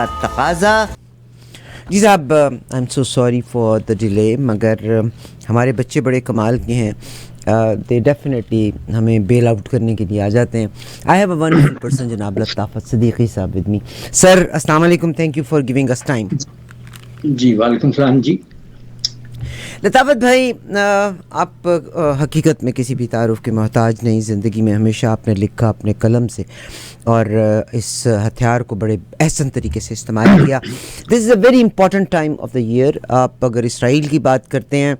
تقاضا. جی صاحب I am so sorry for the delay, مگر ہمارے بچے بڑے کمال کے ہیں. دے ڈیفینیٹلی ہمیں بیل آؤٹ کرنے کے لیے آ جاتے ہیں. I have a wonderful person جناب Latafat Siddiqui sahab with me. Sir السلام علیکم، تھینک یو فار گیونگ اس ٹائم. جی وعلیکم السلام. جی لطافت بھائی، آپ حقیقت میں کسی بھی تعارف کے محتاج نہیں. زندگی میں ہمیشہ آپ نے لکھا اپنے قلم سے اور اس ہتھیار کو بڑے احسن طریقے سے استعمال کیا. This is a very important time of the year. آپ اگر اسرائیل کی بات کرتے ہیں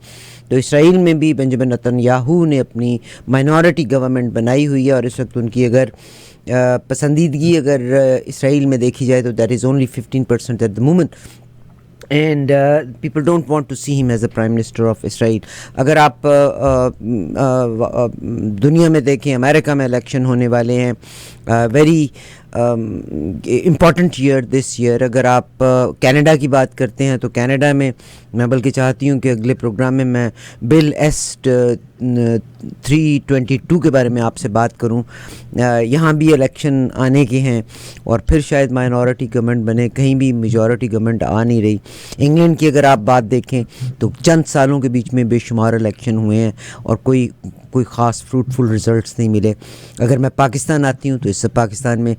تو اسرائیل میں بھی بنجمن نتن-یاہو نے اپنی مائنورٹی گورنمنٹ بنائی ہوئی ہے، اور اس وقت ان کی اگر پسندیدگی اگر اسرائیل میں دیکھی جائے تو that is only 15% at the moment. And people don't want to see him as a prime minister of Israel. اگر آپ دنیا میں دیکھیں، امریکہ میں الیکشن ہونے والے ہیں، very important year this year. اگر آپ کینیڈا کی بات کرتے ہیں تو کینیڈا میں میں بلکہ چاہتی ہوں کہ اگلے پروگرام میں بل ایس 322 کے بارے میں آپ سے بات کروں. یہاں بھی الیکشن آنے کے ہیں اور پھر شاید مائنورٹی گورنمنٹ بنے. کہیں بھی میجورٹی گورنمنٹ آ نہیں رہی. انگلینڈ کی اگر آپ بات دیکھیں تو چند سالوں کے بیچ میں بے شمار الیکشن ہوئے ہیں اور کوئی خاص فروٹفل رزلٹس نہیں ملے. اگر میں پاکستان آتی ہوں تو اس سے پاکستان میں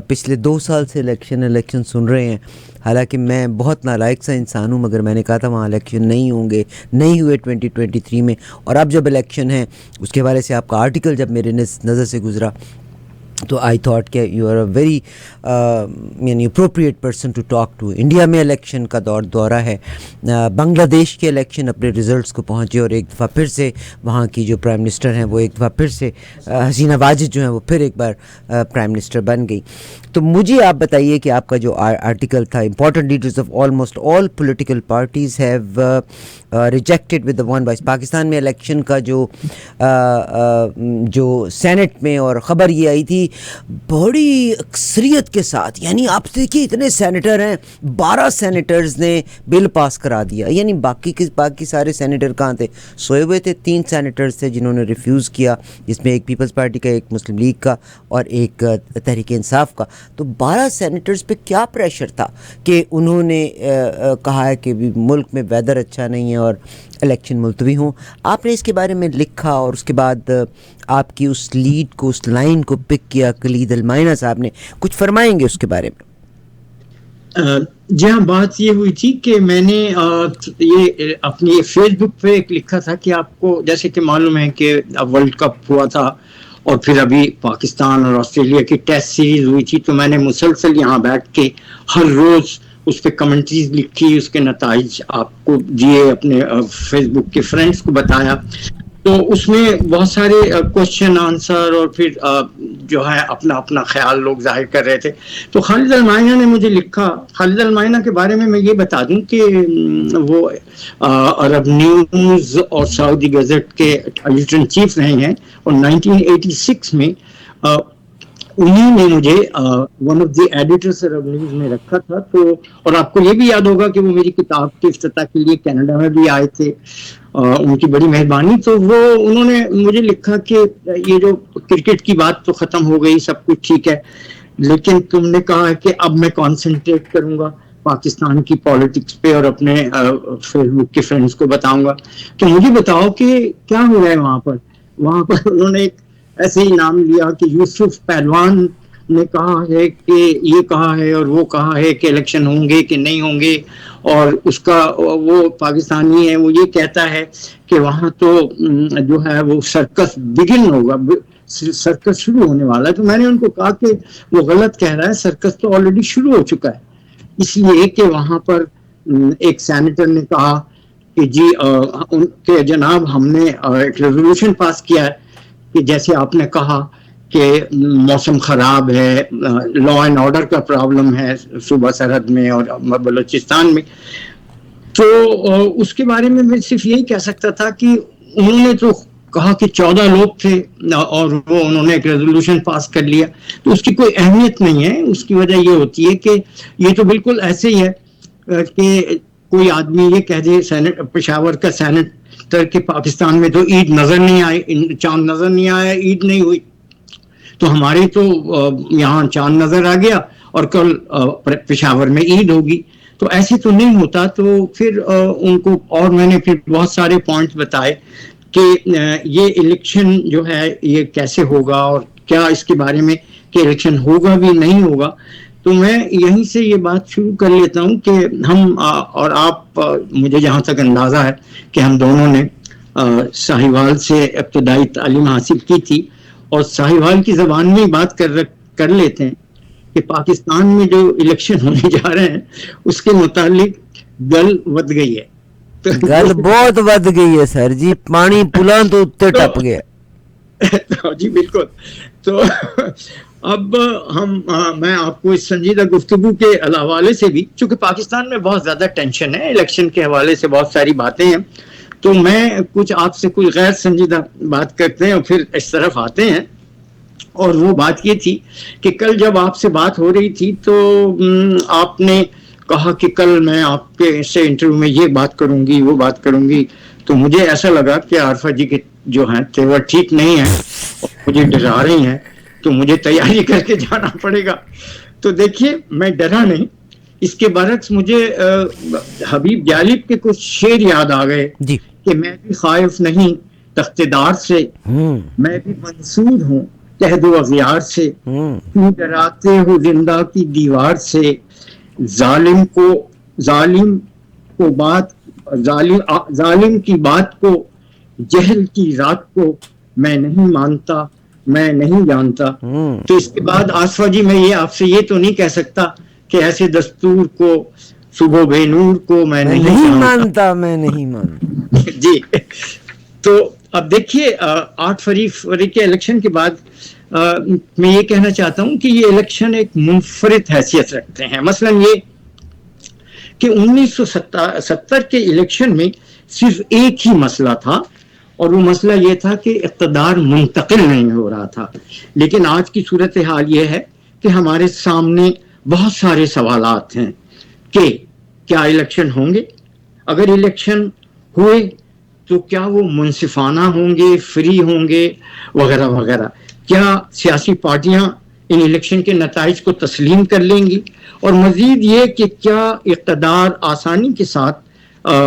پچھلے 2 سال سے الیکشن سن رہے ہیں. حالانکہ میں بہت نالائق سا انسان ہوں، مگر میں نے کہا تھا وہاں الیکشن نہیں ہوں گے، نہیں ہوئے 2023 میں. اور اب جب الیکشن ہے اس کے حوالے سے آپ کا آرٹیکل جب میرے نظر سے گزرا تو آئی تھاٹ کہ یو آر اے ویری یعنی appropriate person to talk to. India میں الیکشن کا دورہ ہے، بنگلہ دیش کے الیکشن اپنے ریزلٹس کو پہنچے اور ایک دفعہ پھر سے وہاں کی جو پرائم منسٹر ہیں وہ ایک دفعہ پھر سے حسینہ واجد جو ہیں وہ پھر ایک بار پرائم منسٹر بن گئی. تو مجھے آپ بتائیے کہ آپ کا جو آرٹیکل تھا، important leaders of almost all political parties have rejected with the one voice. پاکستان میں الیکشن کا جو سینٹ میں اور خبر یہ آئی تھی بڑی اکثریت کے ساتھ، یعنی آپ دیکھیے اتنے سینیٹر ہیں، 12 سینیٹرز نے بل پاس کرا دیا. یعنی باقی سارے سینیٹر کہاں تھے؟ سوئے ہوئے تھے. 3 سینیٹرز تھے جنہوں نے ریفیوز کیا، جس میں ایک پیپلز پارٹی کا، ایک مسلم لیگ کا اور ایک تحریک انصاف کا. تو 12 سینیٹرز پہ کیا پریشر تھا کہ انہوں نے کہا ہے کہ ملک میں ویدر اچھا نہیں ہے اور الیکشن ملتوی ہوں. آپ نے اس کے بارے میں لکھا اور اس کے بعد آپ کی اس لیڈ کو، اس لائن کو پک کیا کلید المائنہ صاحب نے. کچھ فرمائیں گے اس کے بارے میں؟ جی ہاں، بات یہ ہوئی تھی کہ میں نے یہ اپنی فیس بک پہ ایک لکھا تھا کہ آپ کو جیسے کہ معلوم ہے کہ ورلڈ کپ ہوا تھا اور پھر ابھی پاکستان اور آسٹریلیا کی ٹیسٹ سیریز ہوئی تھی، تو میں نے مسلسل یہاں بیٹھ کے ہر روز اس پہ کمنٹریز لکھی، اس کے نتائج آپ کو دیے، اپنے فیس بک کے فرینڈس کو بتایا. تو اس میں بہت سارے کوشچن آنسر اور پھر جو ہے اپنا اپنا خیال لوگ ظاہر کر رہے تھے. تو خالد المائنہ نے مجھے لکھا. خالد المائنہ کے بارے میں یہ بتا دوں کہ وہ عرب نیوز اور سعودی گزٹ کے ایڈیٹر ان چیف رہے ہیں، اور 1986 میں انہی نے مجھے one of the editors Arab news میں رکھا تھا. تو اور آپ کو یہ بھی یاد ہوگا کہ وہ میری کتاب کے افتتاح کے لیے کینیڈا میں بھی آئے تھے، ان کی بڑی مہربانی. تو وہ انہوں نے مجھے لکھا کہ یہ جو کرکٹ کی بات تو ختم ہو گئی، سب کچھ ٹھیک ہے، لیکن تم نے کہا ہے کہ اب میں کانسنٹریٹ کروں گا پاکستان کی پالیٹکس پہ اور اپنے فیس بک کے فرینڈس کو بتاؤں گا کہ مجھے بتاؤ کہ کیا ہو رہا ہے وہاں پر. وہاں پر انہوں نے ایک ایسے ہی نام لیا کہ یوسف پہلوان نے کہا ہے کہ یہ کہا ہے اور وہ کہا ہے کہ الیکشن ہوں گے کہ نہیں ہوں گے، اور اس کا وہ پاکستانی ہے، وہ یہ کہتا ہے کہ وہاں تو جو ہے وہ سرکس بگن ہوگا، سرکس شروع ہونے والا ہے. تو میں نے ان کو کہا کہ وہ غلط کہہ رہا ہے، سرکس تو آلریڈی شروع ہو چکا ہے. اس لیے کہ وہاں پر ایک سینیٹر نے کہا کہ جی کہ جناب ہم نے ایک ریزولوشن پاس کیا ہے کہ جیسے آپ نے کہا کہ موسم خراب ہے، لا اینڈ آرڈر کا پرابلم ہے صوبہ سرحد میں اور بلوچستان میں. تو اس کے بارے میں میں صرف یہی کہہ سکتا تھا کہ انہوں نے تو کہا کہ 14 لوگ تھے اور وہ انہوں نے ایک ریزولوشن پاس کر لیا، تو اس کی کوئی اہمیت نہیں ہے. اس کی وجہ یہ ہوتی ہے کہ یہ تو بالکل ایسے ہی ہے کہ کوئی آدمی یہ کہہ دے، پشاور کا سینیٹر کہ پاکستان میں تو عید نظر نہیں آئی، چاند نظر نہیں آیا، عید نہیں ہوئی. تو ہمارے تو یہاں چاند نظر آ گیا اور کل پشاور میں عید ہوگی. تو ایسے تو نہیں ہوتا. تو پھر ان کو اور میں نے پھر بہت سارے پوائنٹس بتائے کہ یہ الیکشن جو ہے یہ کیسے ہوگا اور کیا اس کے بارے میں کہ الیکشن ہوگا بھی نہیں ہوگا. تو میں یہیں سے یہ بات شروع کر لیتا ہوں کہ ہم اور آپ, مجھے جہاں تک اندازہ ہے کہ ہم دونوں نے ساہیوال سے ابتدائی تعلیم حاصل کی تھی, اور ساہیوال کی زبان میں بات کر لیتے ہیں کہ پاکستان میں جو الیکشن ہونے جا رہے ہیں اس کے متعلق گل ود گئی ہے. گل بہت ود گئی ہے سر جی, پانی پلاں تو اتنے ٹپ گیا. جی بالکل. تو اب میں آپ کو اس سنجیدہ گفتگو کے حوالے سے بھی, چونکہ پاکستان میں بہت زیادہ ٹینشن ہے الیکشن کے حوالے سے, بہت ساری باتیں ہیں, تو میں کچھ آپ سے کوئی غیر سنجیدہ بات کرتے ہیں اور پھر اس طرف آتے ہیں. اور وہ بات یہ تھی کہ کل جب آپ سے بات ہو رہی تھی تو آپ نے کہا کہ کل میں آپ کے سے انٹرویو میں یہ بات کروں گی وہ بات کروں گی. تو مجھے ایسا لگا کہ عارفہ جی کے جو ہیں تیور ٹھیک نہیں ہیں اور مجھے ڈرا رہی ہیں, تو مجھے تیاری کر کے جانا پڑے گا. تو دیکھیے میں ڈرا نہیں, اس کے برعکس مجھے حبیب جالب کے کچھ شعر یاد آ گئے جی. کہ میں بھی خائف نہیں تختدار سے, میں بھی منصور ہوں قحط و اغیار سے, کیوں ڈراتے ہو زندہ کی دیوار سے, ظالم کی بات کو جہل کی رات کو میں نہیں مانتا میں نہیں جانتا. تو اس کے بعد آصفہ جی میں یہ آپ سے یہ تو نہیں کہہ سکتا کہ ایسے دستور کو صبح بے نور کو میں نہیں مانتا میں نہیں مانتا. جی. تو اب دیکھیے 8 فروری کے الیکشن کے بعد میں یہ کہنا چاہتا ہوں کہ یہ الیکشن ایک منفرد حیثیت رکھتے ہیں. مثلا یہ کہ 1970 کے الیکشن میں صرف ایک ہی مسئلہ تھا, اور وہ مسئلہ یہ تھا کہ اقتدار منتقل نہیں ہو رہا تھا. لیکن آج کی صورتحال یہ ہے کہ ہمارے سامنے بہت سارے سوالات ہیں کہ کیا الیکشن ہوں گے, اگر الیکشن ہوئے تو کیا وہ منصفانہ ہوں گے, فری ہوں گے, وغیرہ وغیرہ. کیا سیاسی پارٹیاں ان الیکشن کے نتائج کو تسلیم کر لیں گی, اور مزید یہ کہ کیا اقتدار آسانی کے ساتھ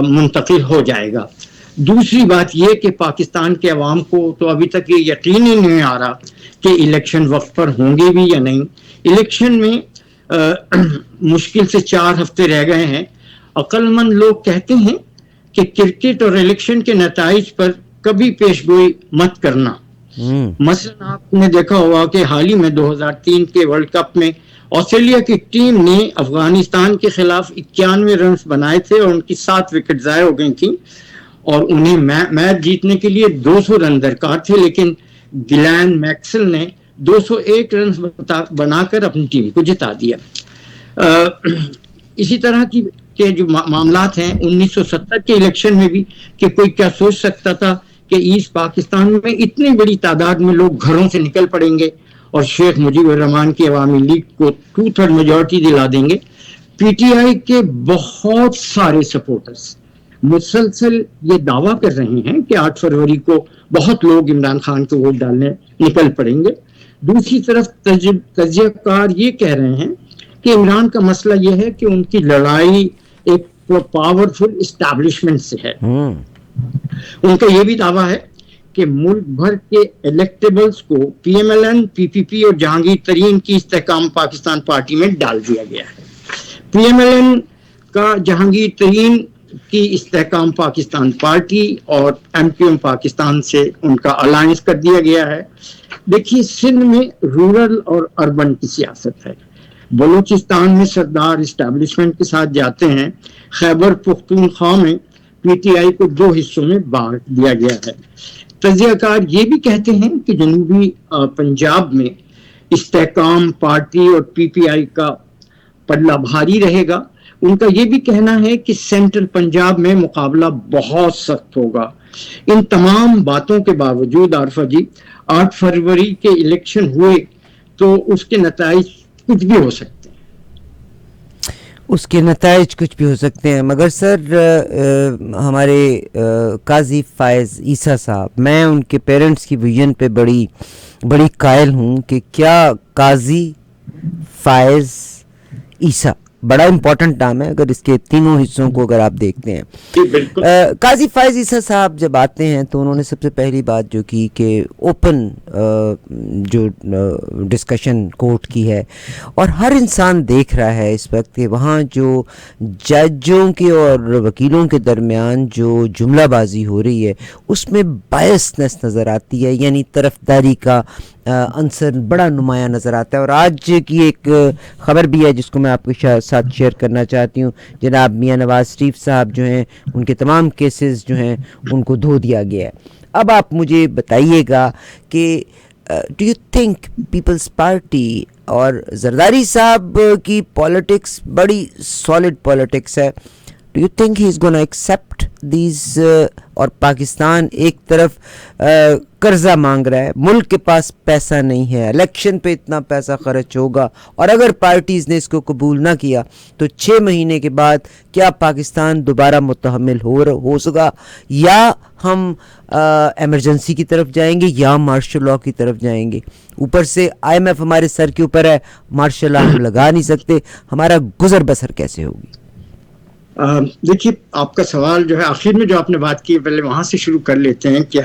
منتقل ہو جائے گا. دوسری بات یہ کہ پاکستان کے عوام کو تو ابھی تک یہ یقین ہی نہیں آ رہا کہ الیکشن وقت پر ہوں گے بھی یا نہیں. الیکشن میں مشکل سے 4 ہفتے رہ گئے ہیں. عقل مند لوگ کہتے ہیں کہ کرکٹ اور الیکشن کے نتائج پر کبھی پیش گوئی مت کرنا. مثلا آپ نے دیکھا ہوگا کہ حال ہی میں 2003 کے ورلڈ کپ میں آسٹریلیا کی ٹیم نے افغانستان کے خلاف 91 رنز بنائے تھے اور ان کی 7 وکٹ ضائع ہو گئی تھیں, اور انہیں میچ جیتنے کے لیے 200 رن درکار تھے, لیکن گلین میکسل نے 201 رنز بنا کر اپنی ٹیم کو جتا دیا. اسی طرح کے جو معاملات ہیں 1970 کے الیکشن میں بھی, کہ کوئی کیا سوچ سکتا تھا کہ ایسٹ پاکستان میں اتنی بڑی تعداد میں لوگ گھروں سے نکل پڑیں گے اور شیخ مجیب الرحمان کی عوامی لیگ کو 2/3 میجورٹی دلا دیں گے. پی ٹی آئی کے بہت سارے سپورٹرز مسلسل یہ دعویٰ کر رہے ہیں کہ 8 فروری کو بہت لوگ عمران خان کو ووٹ ڈالنے نکل پڑیں گے. دوسری طرف تجزیہ کار یہ کہہ رہے ہیں کہ عمران کا مسئلہ یہ ہے کہ ان کی لڑائی ایک پاورفل اسٹیبلشمنٹ سے ہے. ان کا یہ بھی دعویٰ ہے کہ ملک بھر کے الیکٹیبلز کو پی ایم ایل این, پی پی پی اور جہانگیر ترین کی استحکام پاکستان پارٹی میں ڈال دیا گیا ہے. پی ایم ایل این کا جہانگیر ترین کی استحکام پاکستان پارٹی اور ایم کیو ایم پاکستان سے ان کا الائنس کر دیا گیا ہے. دیکھیے سندھ میں رورل اور اربن کی سیاست ہے. بلوچستان میں سردار اسٹیبلشمنٹ کے ساتھ جاتے ہیں. خیبر پختونخوا میں پی ٹی آئی کو 2 حصوں میں بانٹ دیا گیا ہے. تجزیہ کار یہ بھی کہتے ہیں کہ جنوبی پنجاب میں استحکام پارٹی اور پی پی آئی کا پلہ بھاری رہے گا. ان کا یہ بھی کہنا ہے کہ سینٹرل پنجاب میں مقابلہ بہت سخت ہوگا. ان تمام باتوں کے باوجود عارفہ جی 8 فروری کے الیکشن ہوئے تو اس کے نتائج کچھ بھی ہو سکتے ہیں. اس کے نتائج کچھ بھی ہو سکتے ہیں, مگر سر ہمارے قاضی فائز عیسیٰ صاحب, میں ان کے پیرنٹس کی ویژن پہ بڑی قائل ہوں کہ کیا قاضی فائز عیسیٰ بڑا امپورٹنٹ نام ہے اگر اس کے تینوں حصوں کو اگر آپ دیکھتے ہیں. بالکل. قاضی فائز عیسیٰ صاحب جب آتے ہیں تو انہوں نے سب سے پہلی بات جو کی کہ اوپن جو ڈسکشن کورٹ کی ہے, اور ہر انسان دیکھ رہا ہے اس وقت کہ وہاں جو ججوں کے اور وکیلوں کے درمیان جو جملہ بازی ہو رہی ہے اس میں بائسنس نظر آتی ہے, یعنی طرفداری کا عنصر بڑا نمایاں نظر آتا ہے. اور آج کی ایک خبر بھی ہے جس کو میں آپ کے ساتھ شیئر کرنا چاہتی ہوں. جناب میاں نواز شریف صاحب جو ہیں ان کے تمام کیسز جو ہیں ان کو دھو دیا گیا ہے. اب آپ مجھے بتائیے گا کہ do you think Peoples Party اور زرداری صاحب کی پالیٹکس بڑی سالڈ پالیٹکس ہے, do you think he is gonna accept these, اور پاکستان ایک طرف قرضہ مانگ رہا ہے, ملک کے پاس پیسہ نہیں ہے, الیکشن پہ اتنا پیسہ خرچ ہوگا, اور اگر پارٹیز نے اس کو قبول نہ کیا تو 6 مہینے کے بعد کیا پاکستان دوبارہ متحمل ہو سکا, یا ہم ایمرجنسی کی طرف جائیں گے یا مارشل لاء کی طرف جائیں گے. اوپر سے IMF ہمارے سر کے اوپر ہے, مارشل لاء ہم لگا نہیں سکتے, ہمارا گزر بسر کیسے ہوگی؟ دیکھیے آپ کا سوال جو ہے آخر میں جو آپ نے بات کی پہلے وہاں سے شروع کر لیتے ہیں کہ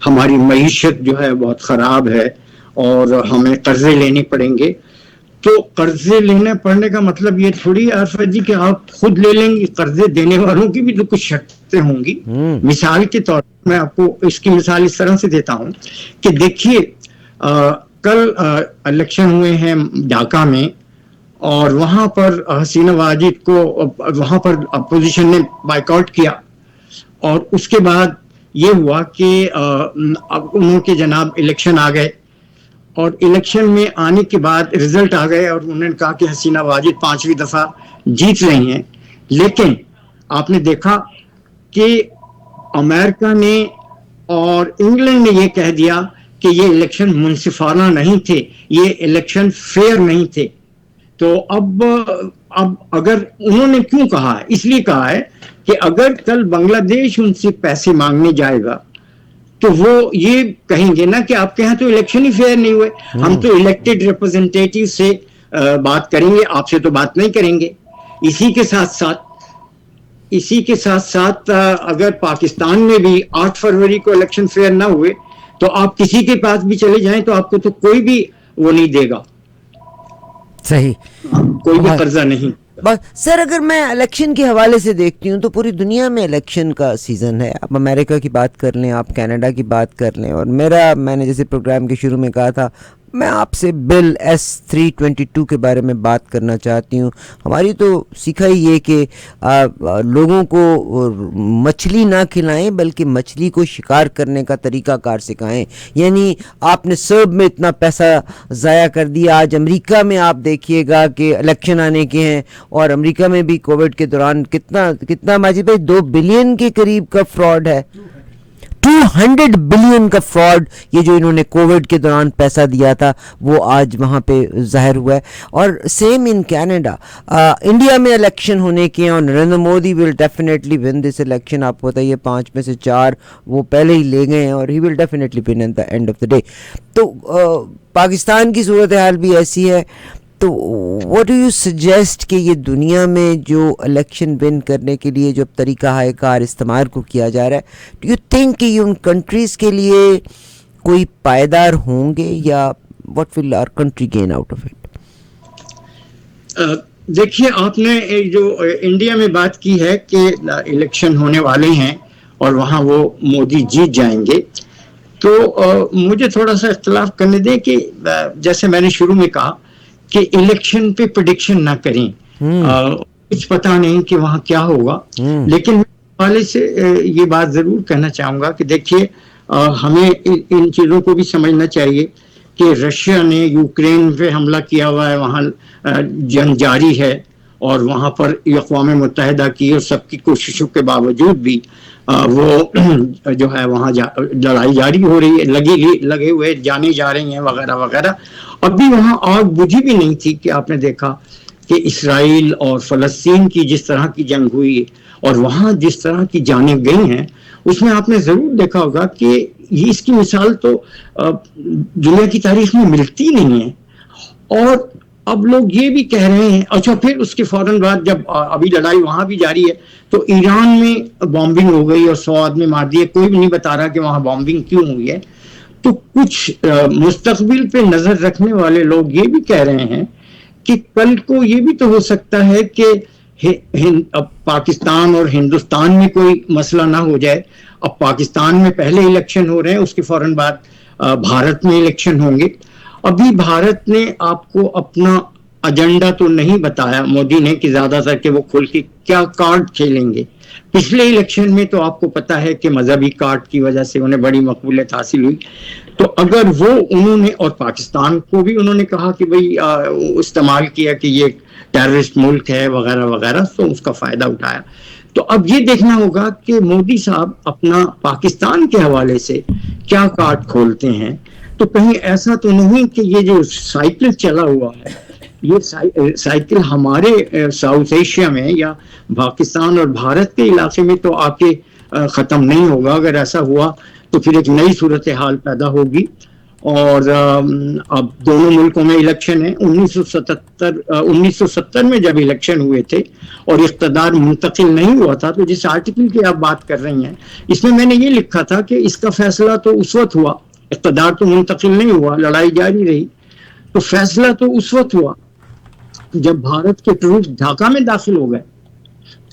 ہماری معیشت جو ہے بہت خراب ہے اور ہمیں قرضے لینے پڑیں گے. تو قرضے لینے پڑنے کا مطلب یہ تھوڑی عرفت جی کہ آپ خود لے لیں گے, قرضے دینے والوں کی بھی تو کچھ شرطیں ہوں گی. مثال کے طور پر میں آپ کو اس کی مثال اس طرح سے دیتا ہوں کہ دیکھیے کل الیکشن ہوئے ہیں ڈھاکہ میں, اور وہاں پر حسینہ واجد کو وہاں پر اپوزیشن نے بائیکاٹ کیا, اور اس کے بعد یہ ہوا کہ انہوں کے جناب الیکشن آ گئے, اور الیکشن میں آنے کے بعد رزلٹ آ گئے اور انہوں نے کہا کہ حسینہ واجد 5ویں دفعہ جیت رہی ہیں. لیکن آپ نے دیکھا کہ امریکہ نے اور انگلینڈ نے یہ کہہ دیا کہ یہ الیکشن منصفانہ نہیں تھے, یہ الیکشن فیئر نہیں تھے. تو اب اگر انہوں نے کیوں کہا ہے, اس لیے کہا ہے کہ اگر کل بنگلہ دیش ان سے پیسے مانگنے جائے گا تو وہ یہ کہیں گے نا کہ آپ کے ہاں تو الیکشن ہی فیئر نہیں ہوئے, ہم تو الیکٹڈ ریپرزنٹیٹیو سے بات کریں گے, آپ سے تو بات نہیں کریں گے. اسی کے ساتھ ساتھ اگر پاکستان میں بھی 8 فروری کو الیکشن فیئر نہ ہوئے تو آپ کسی کے پاس بھی چلے جائیں تو آپ کو تو کوئی بھی وہ نہیں دے گا, صحیح, کوئی بھی قرضہ نہیں. سر اگر میں الیکشن کے حوالے سے دیکھتی ہوں تو پوری دنیا میں الیکشن کا سیزن ہے. آپ امریکہ کی بات کر لیں, آپ کینیڈا کی بات کر لیں, اور میں نے جیسے پروگرام کے شروع میں کہا تھا میں آپ سے بل S-322 کے بارے میں بات کرنا چاہتی ہوں. ہماری تو سیکھا ہی یہ کہ لوگوں کو مچھلی نہ کھلائیں بلکہ مچھلی کو شکار کرنے کا طریقہ کار سکھائیں. یعنی آپ نے سرب میں اتنا پیسہ ضائع کر دیا, آج امریکہ میں آپ دیکھیے گا کہ الیکشن آنے کے ہیں, اور امریکہ میں بھی کووڈ کے دوران کتنا ماجد بھائی 2 بلین کے قریب کا فراڈ ہے, 200 بلین کا فراڈ, یہ جو انہوں نے کووڈ کے دوران پیسہ دیا تھا وہ آج وہاں پہ ظاہر ہوا ہے. اور سیم ان کینیڈا. انڈیا میں الیکشن ہونے کے ہیں اور نریندر مودی ول ڈیفینیٹلی ون دس الیکشن. آپ کو بتائیے 5 میں سے 4 وہ پہلے ہی لے گئے ہیں, اور he will definitely win at the end of the day. تو پاکستان کی صورتحال بھی ایسی ہے. تو واٹ ڈو یو سجیسٹ کہ یہ دنیا میں جو الیکشن ون کرنے کے لیے جو طریقہ کار استعمال کو کیا جا رہا ہے, ڈو یو تھنک کہ یہ ان کنٹریز کے لیے کوئی پائیدار ہوں گے, یا what will our country gain out of it? دیکھیے آپ نے جو انڈیا میں بات کی ہے کہ الیکشن ہونے والے ہیں اور وہاں وہ مودی جیت جائیں گے, تو مجھے تھوڑا سا اختلاف کرنے دیں کہ جیسے میں نے شروع میں کہا کہ الیکشن پہ پریڈکشن نہ کریں, کچھ پتا نہیں کہ وہاں کیا ہوگا. لیکن حوالے سے یہ بات ضرور کہنا چاہوں گا کہ دیکھیے ہمیں ان چیزوں کو بھی سمجھنا چاہیے کہ رشیا نے یوکرین پہ حملہ کیا ہوا ہے, وہاں جنگ جاری ہے, اور وہاں پر اقوام متحدہ کی اور سب کی کوششوں کے باوجود بھی وہ جو ہے وہاں لڑائی جاری ہو رہی ہے, لگے ہوئے جانے جا رہی ہیں وغیرہ وغیرہ. ابھی وہاں آگ بجھی بھی نہیں تھی کہ آپ نے دیکھا کہ اسرائیل اور فلسطین کی جس طرح کی جنگ ہوئی اور وہاں جس طرح کی جانیں گئی ہیں, اس میں آپ نے ضرور دیکھا ہوگا کہ یہ اس کی مثال تو دنیا کی تاریخ میں ملتی نہیں ہے. اور اب لوگ یہ بھی کہہ رہے ہیں. اچھا پھر اس کے فوراً بعد جب ابھی لڑائی وہاں بھی جاری ہے تو ایران میں بامبنگ ہو گئی اور 100 آدمی مار دیے. کوئی بھی نہیں بتا رہا کہ وہاں بامبنگ کیوں ہوئی ہے. تو کچھ مستقبل پہ نظر رکھنے والے لوگ یہ بھی کہہ رہے ہیں کہ کل کو یہ بھی تو ہو سکتا ہے کہ پاکستان اور ہندوستان میں کوئی مسئلہ نہ ہو جائے. اب پاکستان میں پہلے الیکشن ہو رہے ہیں, اس کے فوراً بعد بھارت میں الیکشن ہوں گے. ابھی بھارت نے آپ کو اپنا ایجنڈا تو نہیں بتایا مودی نے کہ زیادہ تر کہ وہ کھل کے کیا کارڈ کھیلیں گے. پچھلے الیکشن میں تو آپ کو پتا ہے کہ مذہبی کارڈ کی وجہ سے انہیں بڑی مقبولیت حاصل ہوئی. تو اگر وہ انہوں نے, اور پاکستان کو بھی انہوں نے کہا کہ بھئی استعمال کیا کہ یہ ٹیررسٹ ملک ہے وغیرہ وغیرہ, تو اس کا فائدہ اٹھایا. تو اب یہ دیکھنا ہوگا کہ مودی صاحب اپنا پاکستان کے حوالے سے کیا کارڈ کھولتے ہیں. تو کہیں ایسا تو نہیں کہ یہ جو سائیکل چلا ہوا ہے, یہ سائیکل ہمارے ساؤتھ ایشیا میں یا پاکستان اور بھارت کے علاقے میں تو آ کے ختم نہیں ہوگا. اگر ایسا ہوا تو پھر ایک نئی صورتحال پیدا ہوگی. اور اب دونوں ملکوں میں الیکشن ہے. 1970 میں جب الیکشن ہوئے تھے اور اقتدار منتقل نہیں ہوا تھا, تو جس آرٹیکل کی آپ بات کر رہی ہیں اس میں نے یہ لکھا تھا کہ اس کا فیصلہ تو اس وقت ہوا, اقتدار تو منتقل نہیں ہوا, لڑائی جاری رہی. تو فیصلہ تو اس وقت ہوا جب بھارت کے ٹروپ ڈھاکہ میں داخل ہو گئے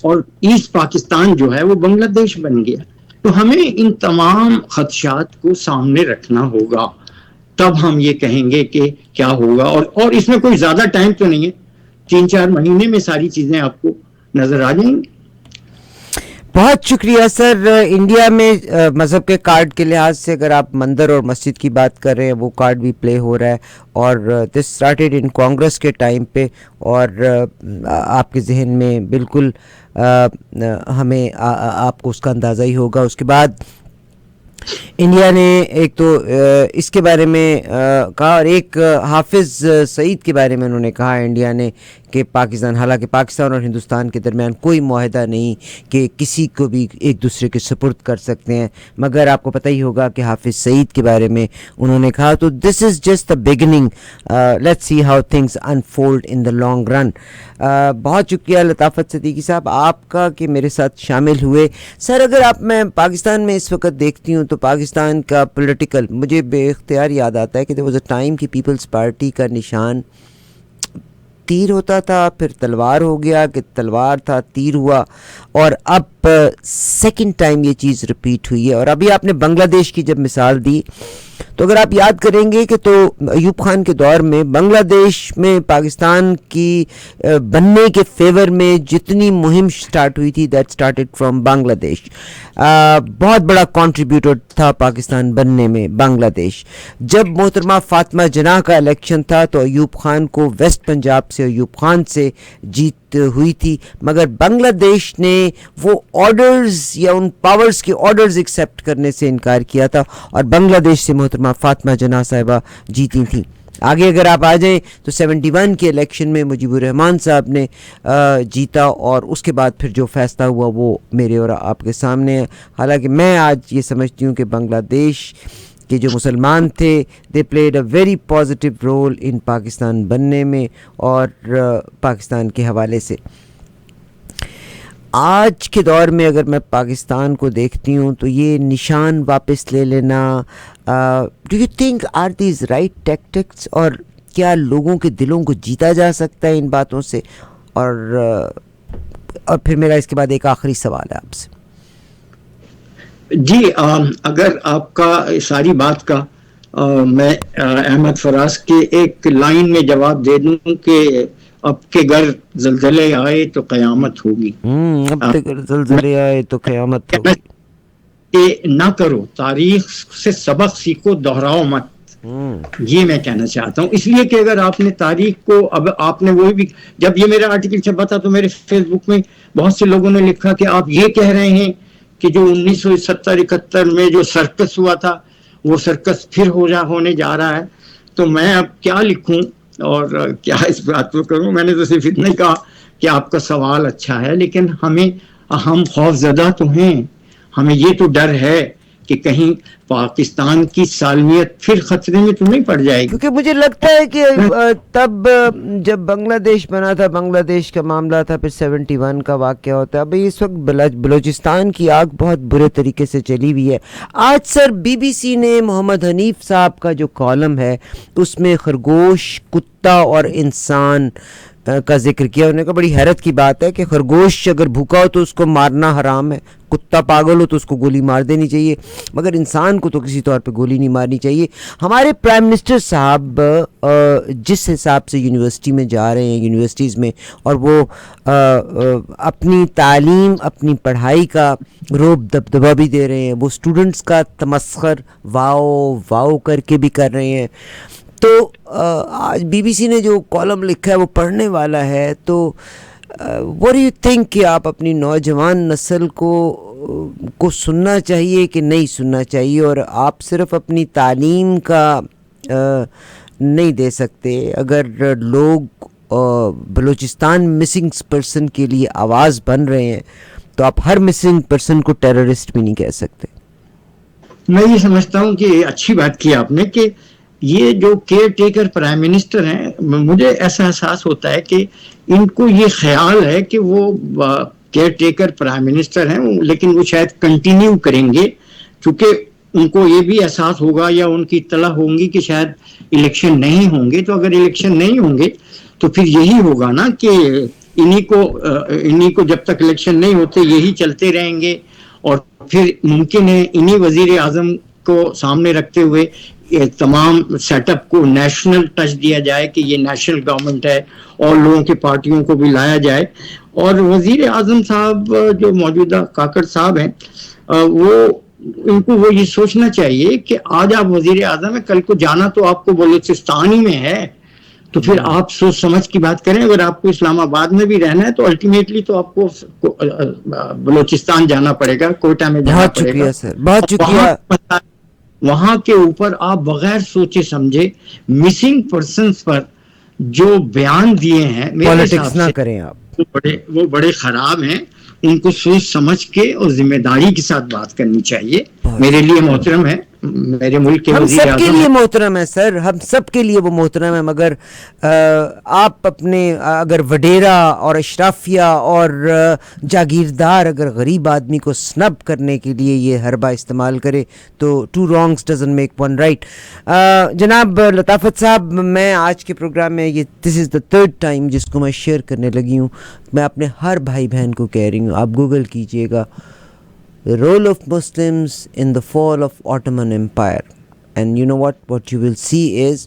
اور ایسٹ پاکستان جو ہے وہ بنگلہ دیش بن گیا. تو ہمیں ان تمام خدشات کو سامنے رکھنا ہوگا, تب ہم یہ کہیں گے کہ کیا ہوگا. اور اس میں کوئی زیادہ ٹائم تو نہیں ہے, 3-4 مہینے میں ساری چیزیں آپ کو نظر آ جائیں گی. بہت شکریہ سر. انڈیا میں مذہب کے کارڈ کے لحاظ سے اگر آپ مندر اور مسجد کی بات کر رہے ہیں, وہ کارڈ بھی پلے ہو رہا ہے, اور دس اسٹارٹیڈ ان کانگریس کے ٹائم پہ, اور آپ کے ذہن میں بالکل ہمیں آپ کو اس کا اندازہ ہی ہوگا. اس کے بعد انڈیا نے ایک تو اس کے بارے میں کہا, اور ایک حافظ سعید کے بارے میں انہوں نے کہا انڈیا نے کہ پاکستان, حالانکہ پاکستان اور ہندوستان کے درمیان کوئی معاہدہ نہیں کہ کسی کو بھی ایک دوسرے کے سپرد کر سکتے ہیں, مگر آپ کو پتہ ہی ہوگا کہ حافظ سعید کے بارے میں انہوں نے کہا تو this is just the beginning, let's see how things unfold in the long run. بہت شکریہ لطافت صدیقی صاحب آپ کا کہ میرے ساتھ شامل ہوئے. سر اگر میں پاکستان میں اس وقت دیکھتی ہوں تو پاکستان کا پولیٹیکل, مجھے بے اختیار یاد آتا ہے کہ there was a time کہ پیپلز پارٹی کا نشان تیر ہوتا تھا, پھر تلوار ہو گیا, کہ تلوار تھا تیر ہوا, اور اب سیکنڈ ٹائم یہ چیز ریپیٹ ہوئی ہے. اور ابھی آپ نے بنگلہ دیش کی جب مثال دی تو اگر آپ یاد کریں گے کہ تو ایوب خان کے دور میں بنگلہ دیش میں پاکستان کی بننے کے فیور میں جتنی مہم سٹارٹ ہوئی تھی, دیٹ سٹارٹڈ فرام بنگلہ دیش. بہت بڑا کنٹریبیوٹر تھا پاکستان بننے میں بنگلہ دیش. جب محترمہ فاطمہ جناح کا الیکشن تھا تو ایوب خان کو ویسٹ پنجاب سے ایوب خان سے جیت ہوئی تھی, مگر بنگلہ دیش نے وہ آرڈرز یا ان پاورز کے آرڈرز ایکسیپٹ کرنے سے انکار کیا تھا, اور بنگلہ دیش سے محترمہ فاطمہ جناح صاحبہ جیتی تھیں. آگے اگر آپ آ جائیں تو 71 کے الیکشن میں مجیب الرحمان صاحب نے جیتا, اور اس کے بعد پھر جو فیصلہ ہوا وہ میرے اور آپ کے سامنے ہے. حالانکہ میں آج یہ سمجھتی ہوں کہ بنگلہ دیش کے جو مسلمان تھے they played a very positive role in Pakistan بننے میں اور پاکستان کے حوالے سے. آج کے دور میں اگر میں پاکستان کو دیکھتی ہوں تو یہ نشان واپس لے لینا, do you think are these right tactics, اور کیا لوگوں کے دلوں کو جیتا جا سکتا ہے ان باتوں سے؟ اور پھر میرا اس کے بعد ایک آخری سوال ہے آپ سے. جی اگر آپ کا ساری بات کا میں احمد فراز کے ایک لائن میں جواب دے دوں کہ اب کے گھر زلزلے آئے تو قیامت ہوگی. اب کے گھر زلزلے آئے تو قیامت ہوگی. کہ نہ کرو, تاریخ سے سبق سیکھو, دہراؤ مت. یہ میں کہنا چاہتا ہوں, اس لیے کہ اگر آپ نے تاریخ کو, اب آپ نے وہی بھی, جب یہ میرا آرٹیکل چھپا تھا تو میرے فیس بک میں بہت سے لوگوں نے لکھا کہ آپ یہ کہہ رہے ہیں کہ جو 1970-71 میں جو سرکس ہوا تھا وہ سرکس پھر ہونے جا رہا ہے. تو میں اب کیا لکھوں اور کیا اس بات کو کروں. میں نے تو صرف اتنا ہی کہا کہ آپ کا سوال اچھا ہے, لیکن ہم خوف زدہ تو ہیں. ہمیں یہ تو ڈر ہے کہ کہیں پاکستان کی سالمیت پھر خطرے میں تو نہیں پڑ جائے گی. کیونکہ مجھے لگتا ہے کہ تب جب بنگلہ دیش بنا تھا، بنگلہ دیش کا معاملہ تھا، پھر 71 کا واقعہ ہوتا ہے. ابھی اس وقت بلوچستان کی آگ بہت برے طریقے سے چلی ہوئی ہے. آج سر بی بی سی نے محمد حنیف صاحب کا جو کالم ہے اس میں خرگوش، کتا اور انسان کا ذکر کیا. انہوں نے کہا بڑی حیرت کی بات ہے کہ خرگوش اگر بھوکا ہو تو اس کو مارنا حرام ہے، کتا پاگل ہو تو اس کو گولی مار دینی چاہیے، مگر انسان کو تو کسی طور پہ گولی نہیں مارنی چاہیے. ہمارے پرائم منسٹر صاحب جس حساب سے یونیورسٹی میں جا رہے ہیں، یونیورسٹیز میں، اور وہ اپنی تعلیم، اپنی پڑھائی کا روب دبدبہ بھی دے رہے ہیں، وہ اسٹوڈنٹس کا تمسخر واؤ واؤ کر کے بھی کر رہے ہیں. تو آج بی بی سی نے جو کالم لکھا ہے وہ پڑھنے والا ہے. تو what do you think کہ آپ اپنی نوجوان نسل کو سننا چاہیے کہ نہیں سننا چاہیے؟ اور آپ صرف اپنی تعلیم کا نہیں دے سکتے، اگر لوگ بلوچستان مسنگ پرسن کے لیے آواز بن رہے ہیں تو آپ ہر مسنگ پرسن کو ٹیررسٹ بھی نہیں کہہ سکتے. میں یہ سمجھتا ہوں کہ اچھی بات کی آپ نے کہ یہ جو کیئر ٹیکر پرائم منسٹر ہیں، مجھے ایسا احساس ہوتا ہے کہ ان کو یہ خیال ہے کہ وہ کیئر ٹیکر پرائم منسٹر ہیں، لیکن وہ شاید کنٹینیو کریں گے، کیونکہ ان کو یہ بھی احساس ہوگا یا ان کی اطلاع ہوں گی کہ شاید الیکشن نہیں ہوں گے. تو اگر الیکشن نہیں ہوں گے تو پھر یہی ہوگا نا کہ انہی کو جب تک الیکشن نہیں ہوتے یہی چلتے رہیں گے. اور پھر ممکن ہے انہی وزیر اعظم کو سامنے رکھتے ہوئے تمام سیٹ اپ کو نیشنل ٹچ دیا جائے کہ یہ نیشنل گورنمنٹ ہے، اور لوگوں کی پارٹیوں کو بھی لایا جائے. اور وزیر اعظم صاحب جو موجودہ کاکڑ صاحب ہیں، ان کو وہ یہ سوچنا چاہیے کہ آج آپ وزیر اعظم ہیں، کل کو جانا تو آپ کو بلوچستان ہی میں ہے. تو پھر آپ سوچ سمجھ کی بات کریں. اگر آپ کو اسلام آباد میں بھی رہنا ہے تو الٹیمیٹلی تو آپ کو بلوچستان جانا پڑے گا، کوئٹہ میں جانا پڑے گا. سر بہت شکریہ. وہاں کے اوپر آپ بغیر سوچے سمجھے مسنگ پرسنز پر جو بیان دیے ہیں، میرے حساب سے کریں آپ، وہ بڑے خراب ہیں. ان کو سوچ سمجھ کے اور ذمہ داری کے ساتھ بات کرنی چاہیے. میرے لیے محترم ہے، میرے ملک کے وزیر اعظم، ہم سب کے لیے محترم ہے سر، ہم سب کے لیے وہ محترم ہے. مگر آپ اپنے اگر وڈیرا اور اشرافیہ اور جاگیردار اگر غریب آدمی کو سنب کرنے کے لیے یہ حربہ استعمال کرے تو two wrongs doesn't make one right. جناب لطافت صاحب، میں آج کے پروگرام میں یہ دس از دا تھرڈ ٹائم جس کو میں شیئر کرنے لگی ہوں. میں اپنے ہر بھائی بہن کو کہہ رہی ہوں، آپ گوگل کیجئے گا The role of Muslims in the fall of Ottoman Empire, and you know what you will see is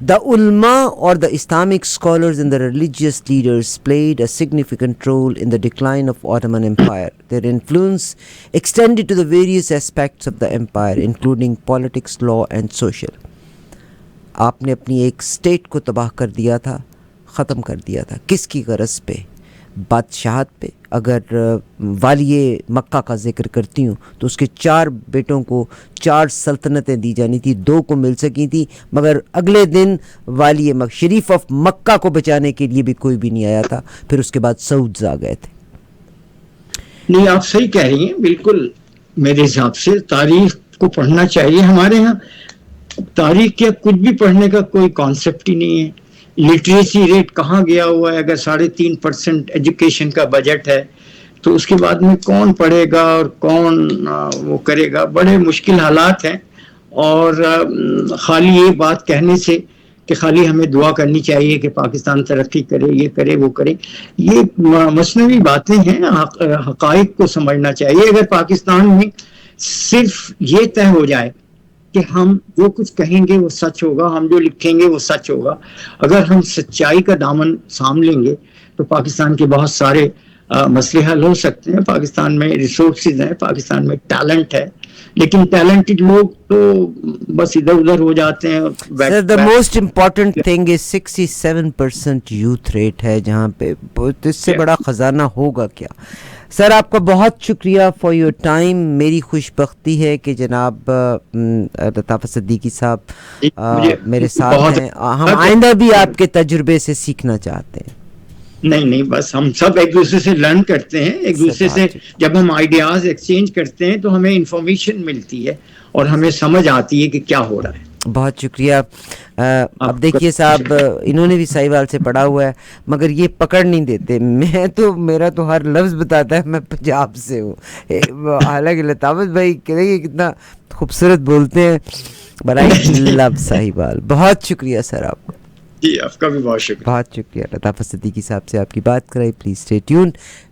the ulama or the Islamic scholars and the religious leaders played a significant role in the decline of Ottoman Empire. Their influence extended to the various aspects of the empire, including politics, law and social. آپ نے اپنی ایک state کو تباہ کر دیا تھا، ختم کر دیا تھا. کس کی غرض پہ؟ بادشاہت پہ. اگر والی مکہ کا ذکر کرتی ہوں تو اس کے 4 بیٹوں کو 4 سلطنتیں دی جانی تھی، 2 کو مل سکی تھی، مگر اگلے دن والی شریف آف مکہ کو بچانے کے لیے بھی کوئی بھی نہیں آیا تھا. پھر اس کے بعد سعودز آ گئے تھے. نہیں، آپ صحیح کہہ رہی ہیں بالکل. میرے حساب سے تاریخ کو پڑھنا چاہیے. ہمارے ہاں تاریخ کے کچھ بھی پڑھنے کا کوئی کانسیپٹ ہی نہیں ہے. لٹریسی ریٹ کہاں گیا ہوا ہے؟ اگر 3.5% ایجوکیشن کا بجٹ ہے تو اس کے بعد میں کون پڑھے گا اور کون وہ کرے گا؟ بڑے مشکل حالات ہیں. اور خالی یہ بات کہنے سے کہ خالی ہمیں دعا کرنی چاہیے کہ پاکستان ترقی کرے، یہ کرے وہ کرے، یہ مصنوعی باتیں ہیں. حقائق کو سمجھنا چاہیے. اگر پاکستان میں صرف یہ طے ہو جائے کہ ہم جو کچھ کہیں گے وہ سچ ہوگا، ہم جو لکھیں گے وہ سچ ہوگا، اگر ہم سچائی کا دامن تھام لیں گے تو پاکستان کے بہت سارے مسئلے حل ہو سکتے ہیں. پاکستان میں ریسورسز ہیں، پاکستان میں ٹیلنٹ ہے، لیکن ٹیلنٹڈ لوگ تو بس ادھر ادھر ہو جاتے ہیں. سر the most important thing is 67% youth rate ہے جہاں پہ. اس سے بڑا خزانہ ہوگا کیا؟ سر آپ کا بہت شکریہ فار یور ٹائم. میری خوش بختی ہے کہ جناب لطافت صدیقی صاحب میرے ساتھ ہیں. ہم آئندہ بھی آپ کے تجربے سے سیکھنا چاہتے ہیں. نہیں بس ہم سب ایک دوسرے سے لرن کرتے ہیں, ایک دوسرے سے جب ہم آئیڈیاز ایکسچینج کرتے ہیں تو ہمیں انفارمیشن ملتی ہے اور ہمیں سمجھ آتی ہے کہ کیا ہو رہا ہے. بہت شکریہ. اب دیکھیے صاحب, انہوں نے بھی سہیوال سے پڑھا ہوا ہے مگر یہ پکڑ نہیں دیتے. میرا تو ہر لفظ بتاتا ہے میں پنجاب سے ہوں, حالانکہ لطافت بھائی کتنا خوبصورت بولتے ہیں. بٹ آئی لو سہیوال. بہت شکریہ سر آپ کا. جی آپ کا بھی بہت شکریہ. بہت شکریہ. لطافت صدیقی صاحب سے آپ کی بات کرائی. Please stay tune.